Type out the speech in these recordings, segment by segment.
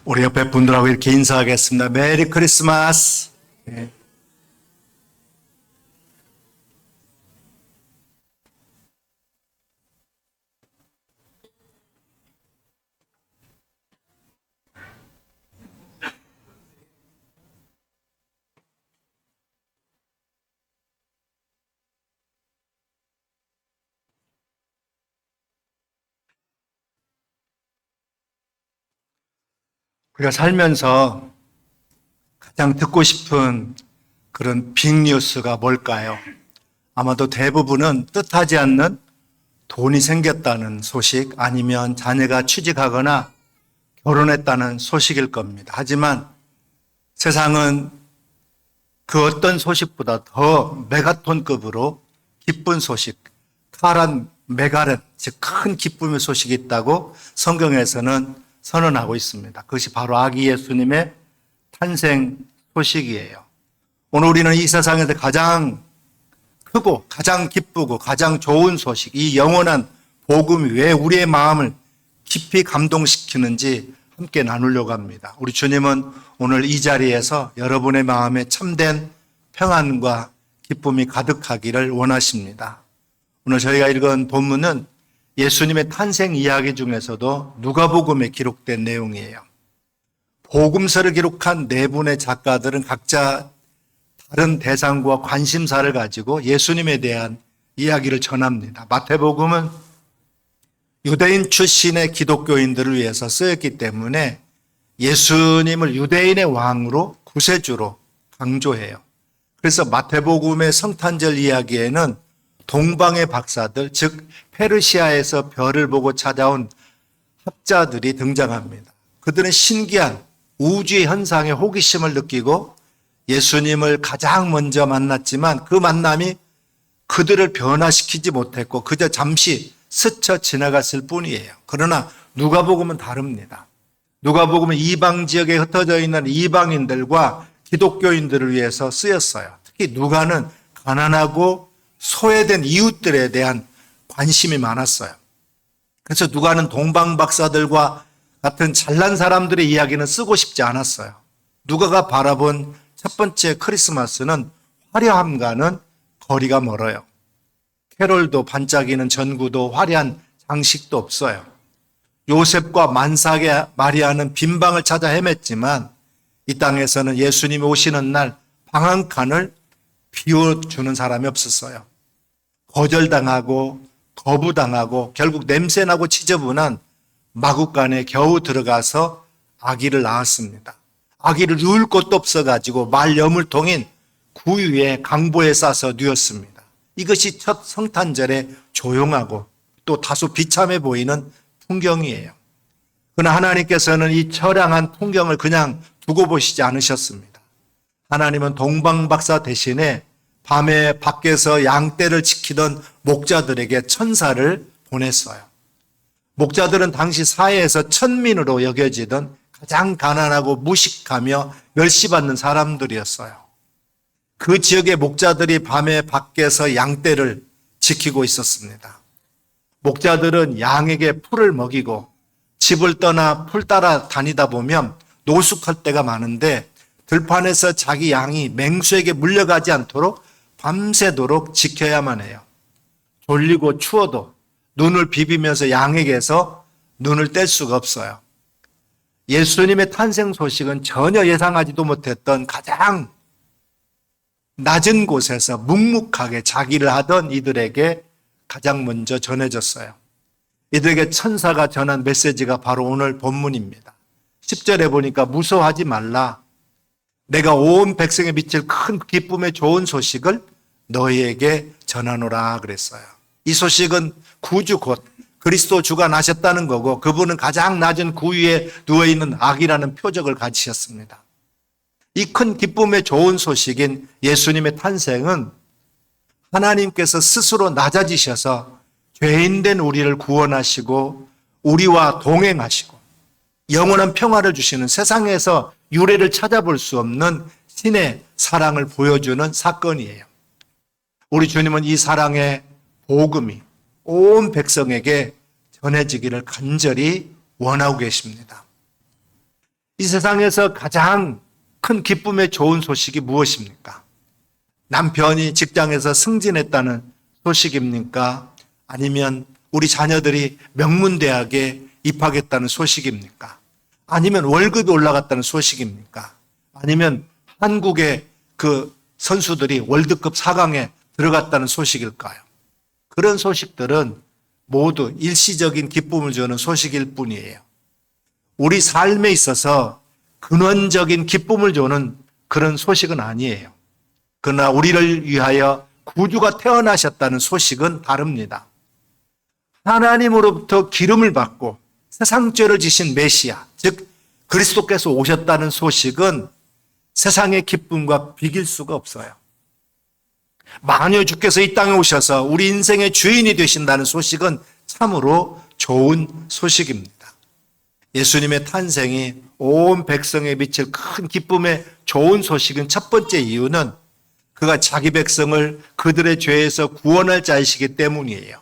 우리 옆에 분들하고 이렇게 인사하겠습니다. 메리 크리스마스. 네. 우리가 살면서 가장 듣고 싶은 그런 빅뉴스가 뭘까요? 아마도 대부분은 뜻하지 않는 돈이 생겼다는 소식, 아니면 자녀가 취직하거나 결혼했다는 소식일 겁니다. 하지만 세상은 그 어떤 소식보다 더 메가톤급으로 기쁜 소식, 카란 메가른, 즉 큰 기쁨의 소식이 있다고 성경에서는 선언하고 있습니다. 그것이 바로 아기 예수님의 탄생 소식이에요. 오늘 우리는 이 세상에서 가장 크고 가장 기쁘고 가장 좋은 소식, 이 영원한 복음이 왜 우리의 마음을 깊이 감동시키는지 함께 나누려고 합니다. 우리 주님은 오늘 이 자리에서 여러분의 마음에 참된 평안과 기쁨이 가득하기를 원하십니다. 오늘 저희가 읽은 본문은 예수님의 탄생 이야기 중에서도 누가복음에 기록된 내용이에요. 복음서를 기록한 네 분의 작가들은 각자 다른 대상과 관심사를 가지고 예수님에 대한 이야기를 전합니다. 마태복음은 유대인 출신의 기독교인들을 위해서 쓰였기 때문에 예수님을 유대인의 왕으로 구세주로 강조해요. 그래서 마태복음의 성탄절 이야기에는 동방의 박사들, 즉 페르시아에서 별을 보고 찾아온 학자들이 등장합니다. 그들은 신기한 우주의 현상에 호기심을 느끼고 예수님을 가장 먼저 만났지만 그 만남이 그들을 변화시키지 못했고 그저 잠시 스쳐 지나갔을 뿐이에요. 그러나 누가복음은 다릅니다. 누가복음은 이방 지역에 흩어져 있는 이방인들과 기독교인들을 위해서 쓰였어요. 특히 누가는 가난하고 소외된 이웃들에 대한 관심이 많았어요. 그래서 누가는 동방 박사들과 같은 잘난 사람들의 이야기는 쓰고 싶지 않았어요. 누가가 바라본 첫 번째 크리스마스는 화려함과는 거리가 멀어요. 캐롤도 반짝이는 전구도 화려한 장식도 없어요. 요셉과 만삭의 마리아는 빈방을 찾아 헤맸지만 이 땅에서는 예수님이 오시는 날 방 한 칸을 비워주는 사람이 없었어요. 거절당하고 거부당하고 결국 냄새나고 지저분한 마구간에 겨우 들어가서 아기를 낳았습니다. 아기를 누울 곳도 없어가지고 말여물통인 구유에 강보에 싸서 누웠습니다. 이것이 첫 성탄절에 조용하고 또 다소 비참해 보이는 풍경이에요. 그러나 하나님께서는 이 처량한 풍경을 그냥 두고 보시지 않으셨습니다. 하나님은 동방박사 대신에 밤에 밖에서 양떼를 지키던 목자들에게 천사를 보냈어요. 목자들은 당시 사회에서 천민으로 여겨지던 가장 가난하고 무식하며 멸시받는 사람들이었어요. 그 지역의 목자들이 밤에 밖에서 양떼를 지키고 있었습니다. 목자들은 양에게 풀을 먹이고 집을 떠나 풀 따라 다니다 보면 노숙할 때가 많은데 들판에서 자기 양이 맹수에게 물려가지 않도록 밤새도록 지켜야만 해요. 졸리고 추워도 눈을 비비면서 양에게서 눈을 뗄 수가 없어요. 예수님의 탄생 소식은 전혀 예상하지도 못했던 가장 낮은 곳에서 묵묵하게 자기를 하던 이들에게 가장 먼저 전해졌어요. 이들에게 천사가 전한 메시지가 바로 오늘 본문입니다. 10절에 보니까 무서워하지 말라. 내가 온 백성에 미칠 큰 기쁨의 좋은 소식을 너희에게 전하노라 그랬어요. 이 소식은 구주 곧 그리스도 주가 나셨다는 거고 그분은 가장 낮은 구유에 누워있는 아기라는 표적을 가지셨습니다. 이 큰 기쁨의 좋은 소식인 예수님의 탄생은 하나님께서 스스로 낮아지셔서 죄인된 우리를 구원하시고 우리와 동행하시고 영원한 평화를 주시는 세상에서 유래를 찾아볼 수 없는 신의 사랑을 보여주는 사건이에요. 우리 주님은 이 사랑의 복음이 온 백성에게 전해지기를 간절히 원하고 계십니다. 이 세상에서 가장 큰 기쁨의 좋은 소식이 무엇입니까? 남편이 직장에서 승진했다는 소식입니까? 아니면 우리 자녀들이 명문대학에 입학했다는 소식입니까? 아니면 월급이 올라갔다는 소식입니까? 아니면 한국의 그 선수들이 월드컵 4강에 들어갔다는 소식일까요? 그런 소식들은 모두 일시적인 기쁨을 주는 소식일 뿐이에요. 우리 삶에 있어서 근원적인 기쁨을 주는 그런 소식은 아니에요. 그러나 우리를 위하여 구주가 태어나셨다는 소식은 다릅니다. 하나님으로부터 기름을 받고 세상 죄를 지신 메시아, 즉 그리스도께서 오셨다는 소식은 세상의 기쁨과 비길 수가 없어요. 만일 주께서 이 땅에 오셔서 우리 인생의 주인이 되신다는 소식은 참으로 좋은 소식입니다. 예수님의 탄생이 온 백성에 미칠 큰 기쁨의 좋은 소식은 첫 번째 이유는 그가 자기 백성을 그들의 죄에서 구원할 자이시기 때문이에요.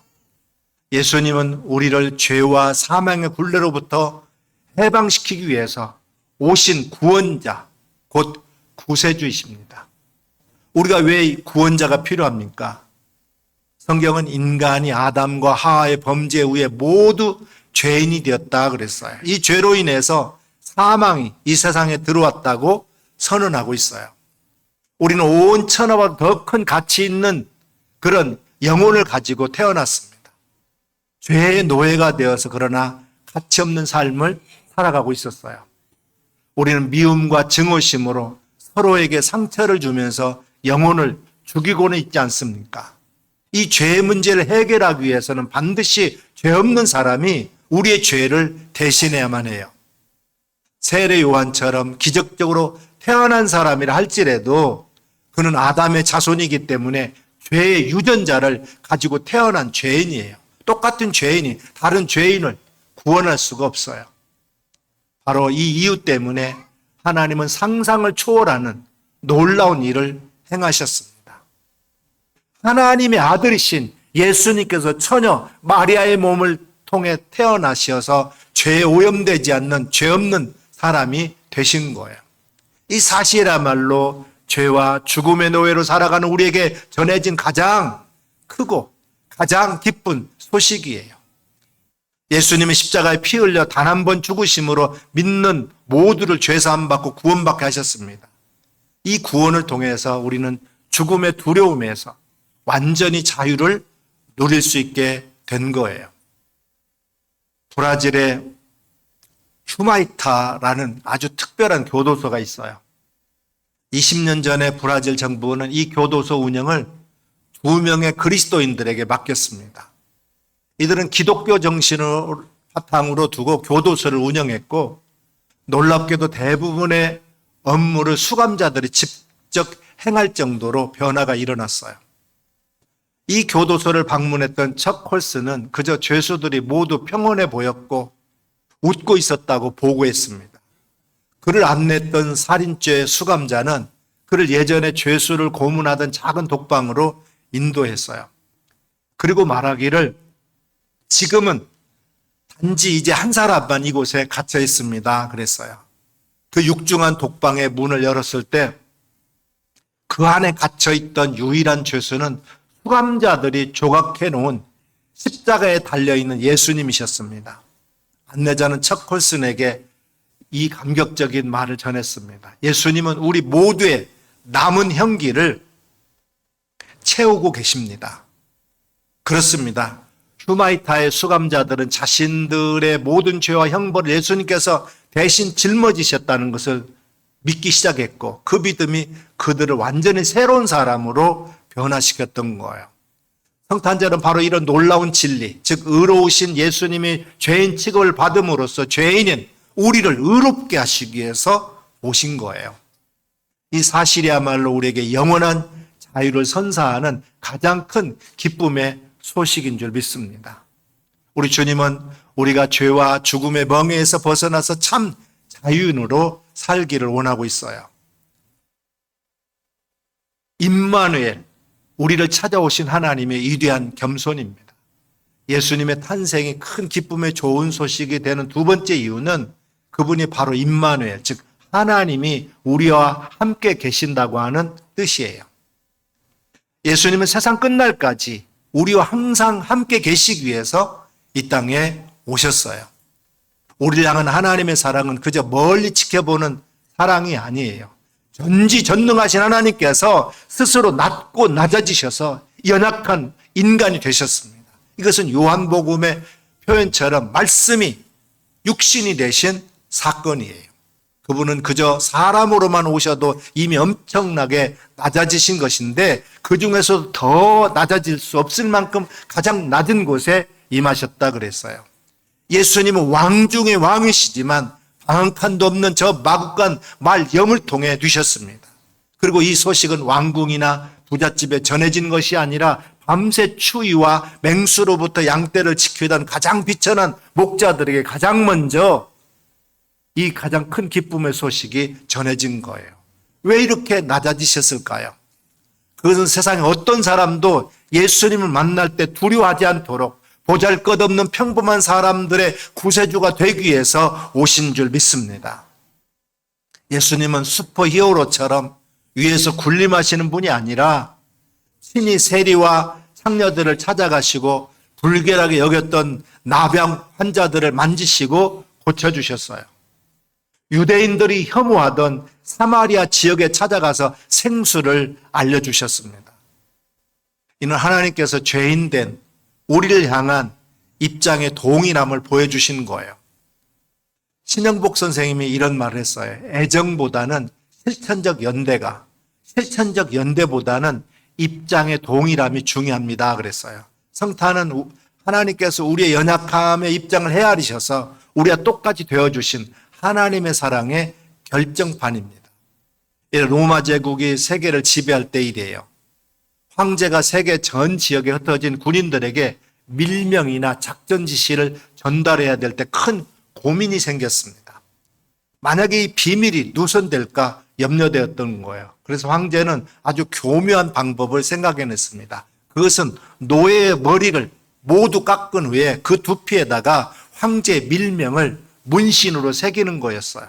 예수님은 우리를 죄와 사망의 굴레로부터 해방시키기 위해서 오신 구원자, 곧 구세주이십니다. 우리가 왜 구원자가 필요합니까? 성경은 인간이 아담과 하와의 범죄 후에 모두 죄인이 되었다 그랬어요. 이 죄로 인해서 사망이 이 세상에 들어왔다고 선언하고 있어요. 우리는 온 천하보다 더 큰 가치 있는 그런 영혼을 가지고 태어났습니다. 죄의 노예가 되어서 그러나 가치 없는 삶을 살아가고 있었어요. 우리는 미움과 증오심으로 서로에게 상처를 주면서 영혼을 죽이고는 있지 않습니까? 이 죄의 문제를 해결하기 위해서는 반드시 죄 없는 사람이 우리의 죄를 대신해야만 해요. 세례 요한처럼 기적적으로 태어난 사람이라 할지라도 그는 아담의 자손이기 때문에 죄의 유전자를 가지고 태어난 죄인이에요. 똑같은 죄인이 다른 죄인을 구원할 수가 없어요. 바로 이 이유 때문에 하나님은 상상을 초월하는 놀라운 일을 행하셨습니다. 하나님의 아들이신 예수님께서 처녀 마리아의 몸을 통해 태어나셔서 죄에 오염되지 않는 죄 없는 사람이 되신 거예요. 이 사실이야말로 죄와 죽음의 노예로 살아가는 우리에게 전해진 가장 크고 가장 기쁜 소식이에요. 예수님의 십자가에 피 흘려 단 한 번 죽으심으로 믿는 모두를 죄사함 받고 구원받게 하셨습니다. 이 구원을 통해서 우리는 죽음의 두려움에서 완전히 자유를 누릴 수 있게 된 거예요. 브라질의 휴마이타라는 아주 특별한 교도소가 있어요. 20년 전에 브라질 정부는 이 교도소 운영을 2명의 그리스도인들에게 맡겼습니다. 이들은 기독교 정신을 바탕으로 두고 교도소를 운영했고 놀랍게도 대부분의 업무를 수감자들이 직접 행할 정도로 변화가 일어났어요. 이 교도소를 방문했던 척 홀스는 그저 죄수들이 모두 평온해 보였고 웃고 있었다고 보고했습니다. 그를 안냈던 살인죄 수감자는 그를 예전에 죄수를 고문하던 작은 독방으로 인도했어요. 그리고 말하기를 지금은 단지 이제 한 사람만 이곳에 갇혀 있습니다. 그랬어요. 그 육중한 독방의 문을 열었을 때 그 안에 갇혀 있던 유일한 죄수는 수감자들이 조각해 놓은 십자가에 달려있는 예수님이셨습니다. 안내자는 척 콜슨에게 이 감격적인 말을 전했습니다. 예수님은 우리 모두의 남은 형기를 채우고 계십니다. 그렇습니다. 휴마이타의 수감자들은 자신들의 모든 죄와 형벌을 예수님께서 대신 짊어지셨다는 것을 믿기 시작했고 그 믿음이 그들을 완전히 새로운 사람으로 변화시켰던 거예요. 성탄절은 바로 이런 놀라운 진리, 즉 의로우신 예수님이 죄인 취급을 받음으로써 죄인인 우리를 의롭게 하시기 위해서 오신 거예요. 이 사실이야말로 우리에게 영원한 자유를 선사하는 가장 큰 기쁨의 소식인 줄 믿습니다. 우리 주님은 우리가 죄와 죽음의 멍에에서 벗어나서 참 자유인으로 살기를 원하고 있어요. 임마누엘, 우리를 찾아오신 하나님의 위대한 겸손입니다. 예수님의 탄생이 큰 기쁨의 좋은 소식이 되는 두 번째 이유는 그분이 바로 임마누엘, 즉 하나님이 우리와 함께 계신다고 하는 뜻이에요. 예수님은 세상 끝날까지 우리와 항상 함께 계시기 위해서 이 땅에 오셨어요. 우리를 향한 하나님의 사랑은 그저 멀리 지켜보는 사랑이 아니에요. 전지전능하신 하나님께서 스스로 낮고 낮아지셔서 연약한 인간이 되셨습니다. 이것은 요한복음의 표현처럼 말씀이 육신이 되신 사건이에요. 그분은 그저 사람으로만 오셔도 이미 엄청나게 낮아지신 것인데 그 중에서도 더 낮아질 수 없을 만큼 가장 낮은 곳에 임하셨다 그랬어요. 예수님은 왕 중의 왕이시지만 방한칸도 없는 저 마구간 말 영을 통해 누셨습니다. 그리고 이 소식은 왕궁이나 부잣집에 전해진 것이 아니라 밤새 추위와 맹수로부터 양떼를 지키던 가장 비천한 목자들에게 가장 먼저 이 가장 큰 기쁨의 소식이 전해진 거예요. 왜 이렇게 낮아지셨을까요? 그것은 세상에 어떤 사람도 예수님을 만날 때 두려워하지 않도록 보잘것없는 평범한 사람들의 구세주가 되기 위해서 오신 줄 믿습니다. 예수님은 슈퍼히어로처럼 위에서 군림하시는 분이 아니라 친히 세리와 창녀들을 찾아가시고 불결하게 여겼던 나병 환자들을 만지시고 고쳐주셨어요. 유대인들이 혐오하던 사마리아 지역에 찾아가서 생수를 알려주셨습니다. 이는 하나님께서 죄인된 우리를 향한 입장의 동일함을 보여주신 거예요. 신영복 선생님이 이런 말을 했어요. 애정보다는 실천적 연대보다는 입장의 동일함이 중요합니다 그랬어요. 성탄은 하나님께서 우리의 연약함의 입장을 헤아리셔서 우리와 똑같이 되어주신 하나님의 사랑의 결정판입니다. 로마 제국이 세계를 지배할 때 이래요. 황제가 세계 전 지역에 흩어진 군인들에게 밀명이나 작전 지시를 전달해야 될 때 큰 고민이 생겼습니다. 만약에 이 비밀이 누설될까 염려되었던 거예요. 그래서 황제는 아주 교묘한 방법을 생각해냈습니다. 그것은 노예의 머리를 모두 깎은 후에 그 두피에다가 황제의 밀명을 문신으로 새기는 거였어요.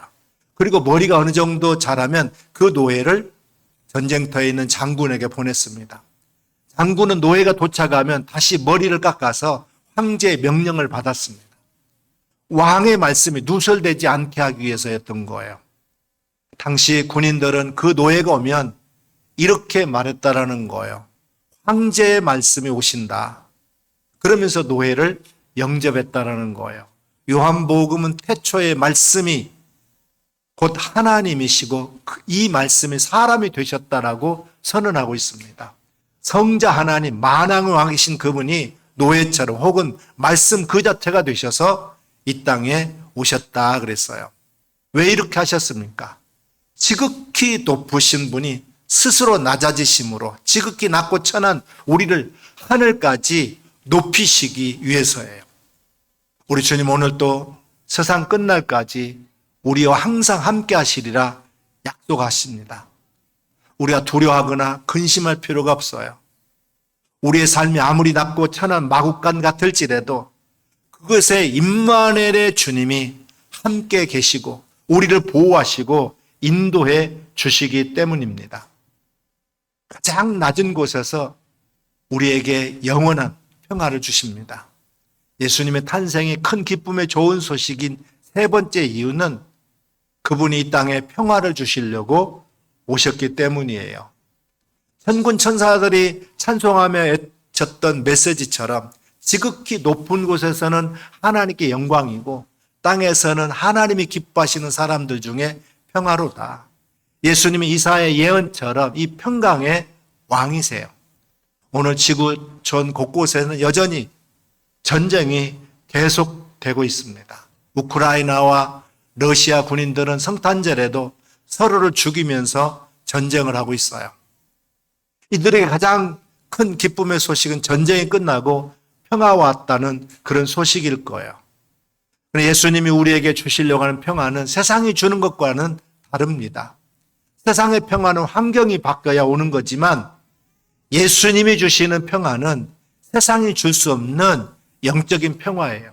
그리고 머리가 어느 정도 자라면 그 노예를 전쟁터에 있는 장군에게 보냈습니다. 장군은 노예가 도착하면 다시 머리를 깎아서 황제의 명령을 받았습니다. 왕의 말씀이 누설되지 않게 하기 위해서였던 거예요. 당시 군인들은 그 노예가 오면 이렇게 말했다라는 거예요. 황제의 말씀이 오신다. 그러면서 노예를 영접했다라는 거예요. 요한복음은 태초의 말씀이 곧 하나님이시고 이 말씀이 사람이 되셨다라고 선언하고 있습니다. 성자 하나님, 만왕의 왕이신 그분이 노예처럼 혹은 말씀 그 자체가 되셔서 이 땅에 오셨다 그랬어요. 왜 이렇게 하셨습니까? 지극히 높으신 분이 스스로 낮아지심으로 지극히 낮고 천한 우리를 하늘까지 높이시기 위해서예요. 우리 주님 오늘도 세상 끝날까지 우리와 항상 함께 하시리라 약속하십니다. 우리가 두려워하거나 근심할 필요가 없어요. 우리의 삶이 아무리 낮고 천한 마구간 같을지라도 그것에 임마누엘의 주님이 함께 계시고 우리를 보호하시고 인도해 주시기 때문입니다. 가장 낮은 곳에서 우리에게 영원한 평화를 주십니다. 예수님의 탄생이 큰 기쁨의 좋은 소식인 세 번째 이유는 그분이 이 땅에 평화를 주시려고 오셨기 때문이에요. 천군 천사들이 찬송하며 외쳤던 메시지처럼 지극히 높은 곳에서는 하나님께 영광이고 땅에서는 하나님이 기뻐하시는 사람들 중에 평화로다. 예수님이 이사야의 예언처럼 이 평강의 왕이세요. 오늘 지구촌 곳곳에는 여전히 전쟁이 계속되고 있습니다. 우크라이나와 러시아 군인들은 성탄절에도 서로를 죽이면서 전쟁을 하고 있어요. 이들에게 가장 큰 기쁨의 소식은 전쟁이 끝나고 평화가 왔다는 그런 소식일 거예요. 예수님이 우리에게 주시려고 하는 평화는 세상이 주는 것과는 다릅니다. 세상의 평화는 환경이 바뀌어야 오는 거지만 예수님이 주시는 평화는 세상이 줄 수 없는 영적인 평화예요.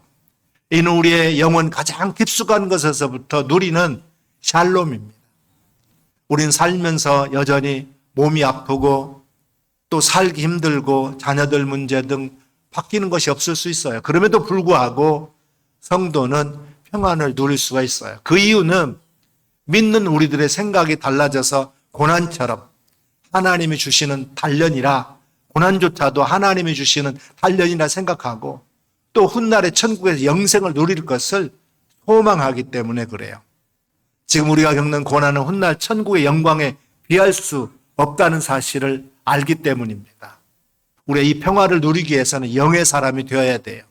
이는 우리의 영혼 가장 깊숙한 것에서부터 누리는 샬롬입니다. 우리는 살면서 여전히 몸이 아프고 또 살기 힘들고 자녀들 문제 등 바뀌는 것이 없을 수 있어요. 그럼에도 불구하고 성도는 평안을 누릴 수가 있어요. 그 이유는 믿는 우리들의 생각이 달라져서 고난처럼 하나님이 주시는 단련이라, 고난조차도 하나님이 주시는 단련이라 생각하고 또 훗날에 천국에서 영생을 누릴 것을 소망하기 때문에 그래요. 지금 우리가 겪는 고난은 훗날 천국의 영광에 비할 수 없다는 사실을 알기 때문입니다. 우리가 이 평화를 누리기 위해서는 영의 사람이 되어야 돼요.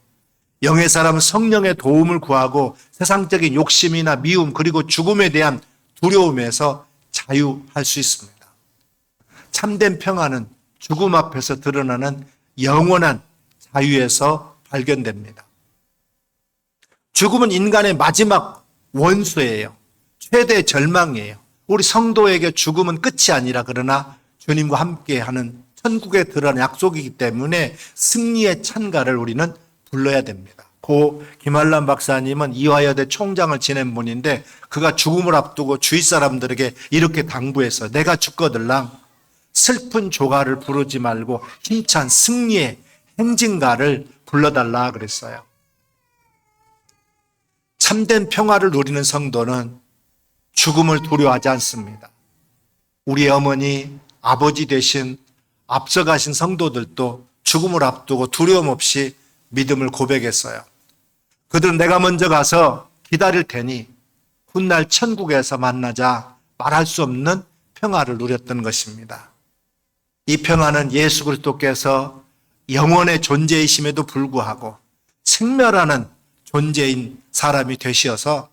영의 사람은 성령의 도움을 구하고 세상적인 욕심이나 미움 그리고 죽음에 대한 두려움에서 자유할 수 있습니다. 참된 평화는 죽음 앞에서 드러나는 영원한 자유에서 발견됩니다. 죽음은 인간의 마지막 원수예요. 최대 절망이에요. 우리 성도에게 죽음은 끝이 아니라 그러나 주님과 함께하는 천국에 들어간 약속이기 때문에 승리의 찬가를 우리는 불러야 됩니다. 고 김한란 박사님은 이화여대 총장을 지낸 분인데 그가 죽음을 앞두고 주위 사람들에게 이렇게 당부해서 내가 죽거들랑 슬픈 조가를 부르지 말고 힘찬 승리의 행진가를 불러달라 그랬어요. 참된 평화를 누리는 성도는 죽음을 두려워하지 않습니다. 우리 어머니, 아버지 되신 앞서가신 성도들도 죽음을 앞두고 두려움 없이 믿음을 고백했어요. 그들은 내가 먼저 가서 기다릴 테니 훗날 천국에서 만나자 말할 수 없는 평화를 누렸던 것입니다. 이 평화는 예수 그리스도께서 영원의 존재이심에도 불구하고 생멸하는 존재인 사람이 되시어서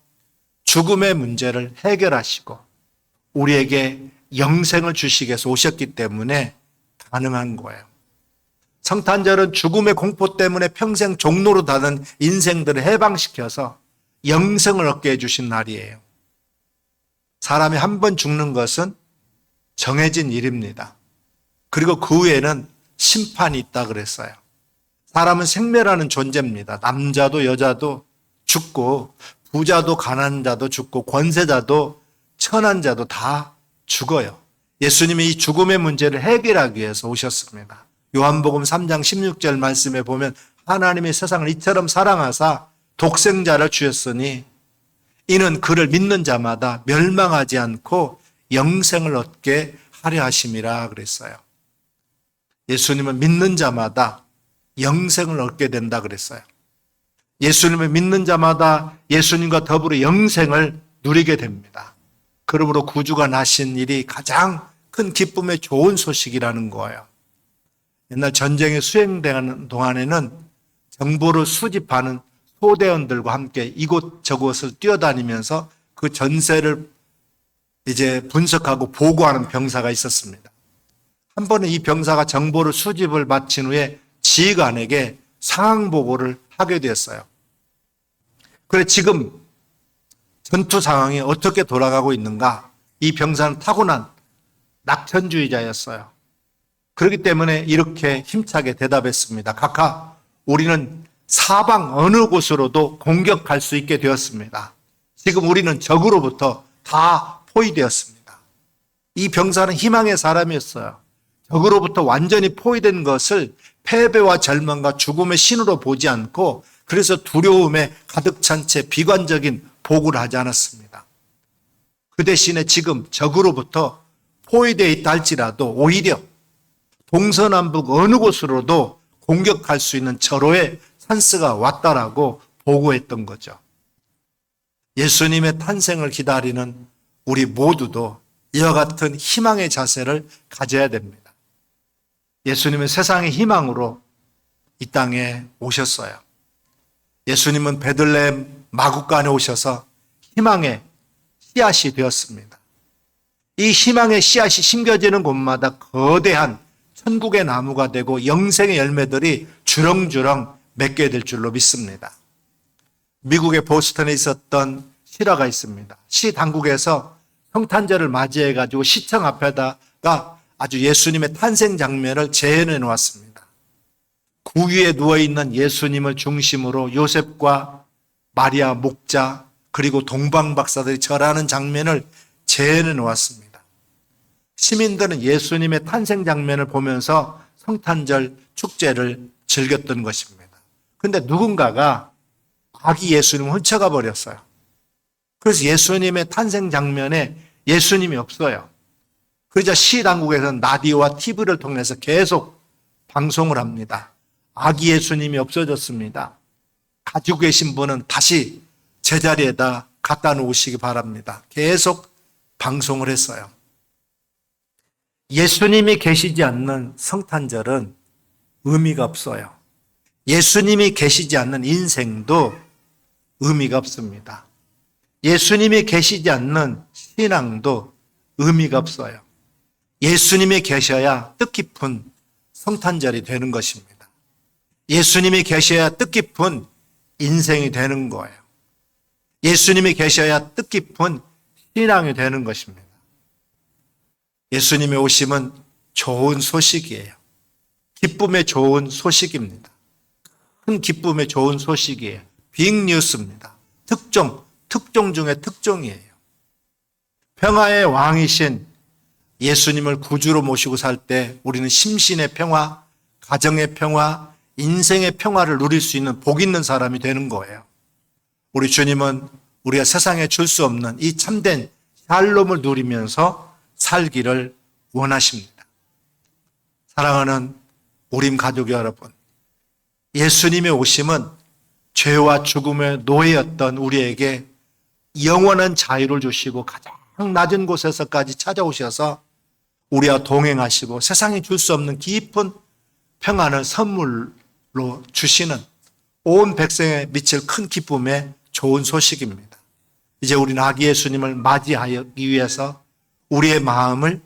죽음의 문제를 해결하시고 우리에게 영생을 주시기 위해서 오셨기 때문에 가능한 거예요. 성탄절은 죽음의 공포 때문에 평생 종로로 다는 인생들을 해방시켜서 영생을 얻게 해주신 날이에요. 사람이 한 번 죽는 것은 정해진 일입니다. 그리고 그 후에는 심판이 있다 그랬어요. 사람은 생멸하는 존재입니다. 남자도 여자도 죽고 부자도 가난한 자도 죽고 권세자도 천한 자도 다 죽어요. 예수님이 이 죽음의 문제를 해결하기 위해서 오셨습니다. 요한복음 3장 16절 말씀에 보면 하나님이 세상을 이처럼 사랑하사 독생자를 주셨으니 이는 그를 믿는 자마다 멸망하지 않고 영생을 얻게 하려 하심이라 그랬어요. 예수님은 믿는 자마다 영생을 얻게 된다 그랬어요. 예수님을 믿는 자마다 예수님과 더불어 영생을 누리게 됩니다. 그러므로 구주가 나신 일이 가장 큰 기쁨의 좋은 소식이라는 거예요. 옛날 전쟁이 수행되는 동안에는 정보를 수집하는 소대원들과 함께 이곳 저곳을 뛰어다니면서 그 전세를 이제 분석하고 보고하는 병사가 있었습니다. 한 번은 이 병사가 정보를 수집을 마친 후에 지휘관에게 상황 보고를 하게 되었어요. 그래 지금 전투 상황이 어떻게 돌아가고 있는가? 이 병사는 타고난 낙천주의자였어요. 그렇기 때문에 이렇게 힘차게 대답했습니다. 각하, 우리는 사방 어느 곳으로도 공격할 수 있게 되었습니다. 지금 우리는 적으로부터 다 포위되었습니다. 이 병사는 희망의 사람이었어요. 적으로부터 완전히 포위된 것을 패배와 절망과 죽음의 신으로 보지 않고 그래서 두려움에 가득 찬 채 비관적인 보고를 하지 않았습니다. 그 대신에 지금 적으로부터 포위되어 있다 할지라도 오히려 동서남북 어느 곳으로도 공격할 수 있는 절호의 찬스가 왔다라고 보고했던 거죠. 예수님의 탄생을 기다리는 우리 모두도 이와 같은 희망의 자세를 가져야 됩니다. 예수님은 세상의 희망으로 이 땅에 오셨어요. 예수님은 베들레헴 마구간에 오셔서 희망의 씨앗이 되었습니다. 이 희망의 씨앗이 심겨지는 곳마다 거대한 천국의 나무가 되고 영생의 열매들이 주렁주렁 맺게 될 줄로 믿습니다. 미국의 보스턴에 있었던 실화가 있습니다. 시 당국에서 성탄절을 맞이해가지고 시청 앞에다가 아주 예수님의 탄생 장면을 재현해 놓았습니다. 구유에 누워있는 예수님을 중심으로 요셉과 마리아 목자 그리고 동방 박사들이 절하는 장면을 재현해 놓았습니다. 시민들은 예수님의 탄생 장면을 보면서 성탄절 축제를 즐겼던 것입니다. 그런데 누군가가 아기 예수님을 훔쳐가 버렸어요. 그래서 예수님의 탄생 장면에 예수님이 없어요. 그러자 시당국에서는 라디오와 TV를 통해서 계속 방송을 합니다. 아기 예수님이 없어졌습니다. 가지고 계신 분은 다시 제자리에다 갖다 놓으시기 바랍니다. 계속 방송을 했어요. 예수님이 계시지 않는 성탄절은 의미가 없어요. 예수님이 계시지 않는 인생도 의미가 없습니다. 예수님이 계시지 않는 신앙도 의미가 없어요. 예수님이 계셔야 뜻깊은 성탄절이 되는 것입니다. 예수님이 계셔야 뜻깊은 인생이 되는 거예요. 예수님이 계셔야 뜻깊은 신앙이 되는 것입니다. 예수님의 오심은 좋은 소식이에요. 기쁨의 좋은 소식입니다. 큰 기쁨의 좋은 소식이에요. 빅뉴스입니다. 특종 중에 특종이에요. 평화의 왕이신 예수님을 구주로 모시고 살 때 우리는 심신의 평화, 가정의 평화, 인생의 평화를 누릴 수 있는 복 있는 사람이 되는 거예요. 우리 주님은 우리가 세상에 줄 수 없는 이 참된 샬롬을 누리면서 살기를 원하십니다. 사랑하는 우림 가족 여러분, 예수님의 오심은 죄와 죽음의 노예였던 우리에게 영원한 자유를 주시고 가장 낮은 곳에서까지 찾아오셔서 우리와 동행하시고 세상에 줄 수 없는 깊은 평안을 선물로 주시는 온 백성에 미칠 큰 기쁨의 좋은 소식입니다. 이제 우리는 아기 예수님을 맞이하기 위해서 우리의 마음을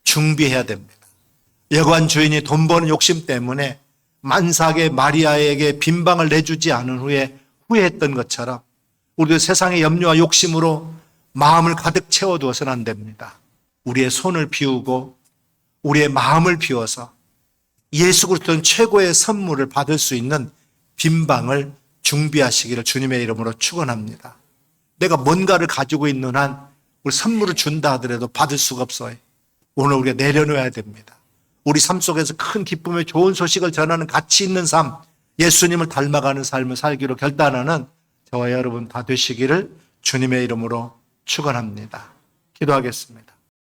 준비해야 됩니다. 여관 주인이 돈 버는 욕심 때문에 만삭의 마리아에게 빈방을 내주지 않은 후에 후회했던 것처럼 우리도 세상의 염려와 욕심으로 마음을 가득 채워두어서는 안 됩니다. 우리의 손을 비우고 우리의 마음을 비워서 예수 그리스도는 최고의 선물을 받을 수 있는 빈방을 준비하시기를 주님의 이름으로 축원합니다. 내가 뭔가를 가지고 있는 한 우리 선물을 준다 하더라도 받을 수가 없어요. 오늘 우리가 내려놓아야 됩니다. 우리 삶 속에서 큰 기쁨의 좋은 소식을 전하는 가치 있는 삶, 예수님을 닮아가는 삶을 살기로 결단하는 저와 여러분 다 되시기를 주님의 이름으로 축원합니다. 기도하겠습니다.